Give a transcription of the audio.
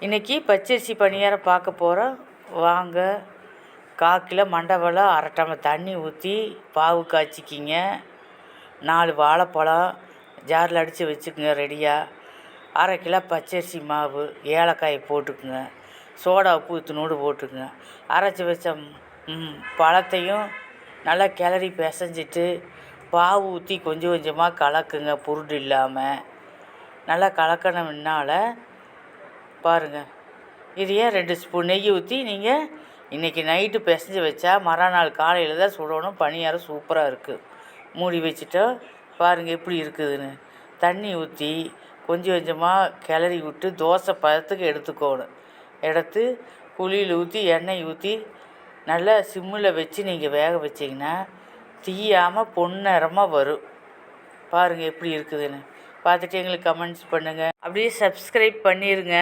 இன்றைக்கி பச்சரிசி பணியாரம் பார்க்க போகிறோம். வாங்க. 1/4 கிலோ மண்டவெல்லம், 1/2 டம்ளர் தண்ணி ஊற்றி பாவு காய்ச்சிக்கிங்க. 4 வாழைப்பழம் ஜாரில் அடித்து வச்சுக்குங்க ரெடியாக. 1/2 கிலோ பச்சரிசி மாவு, ஏலக்காய் போட்டுக்குங்க. சோடா உப்பு இத்தினோடு போட்டுக்குங்க. அரைச்சி வச்ச பழத்தையும் நல்லா கிளறி பிசைஞ்சிட்டு பாவு ஊற்றி கொஞ்சம் கொஞ்சமாக கலக்குங்க, புருடு இல்லாமல். நல்லா கலக்கின முன்னால் பாருங்கள், இதையே 2 ஸ்பூன் நெய் ஊற்றி நீங்கள் இன்றைக்கி நைட்டு பிசைஞ்சு வச்சா மறுநாள் காலையில் தான் சுடணும். பணியாரம் சூப்பராக இருக்குது. மூடி வச்சுட்டா பாருங்கள் எப்படி இருக்குதுன்னு. தண்ணி ஊற்றி கொஞ்சம் கொஞ்சமாக கிளறி விட்டு தோசை பதத்துக்கு எடுத்துக்கோணும். எடுத்து குழியில் ஊற்றி எண்ணெய் ஊற்றி நல்லா சிம்மில் வச்சு நீங்கள் வேக வச்சிங்கன்னா தீயாமல் பொன்னிறமாக வரும். பாருங்கள் எப்படி இருக்குதுன்னு. பார்த்துட்டு எங்களுக்கு கமெண்ட்ஸ் பண்ணுங்கள். அப்படியே சப்ஸ்கிரைப் பண்ணிடுங்க.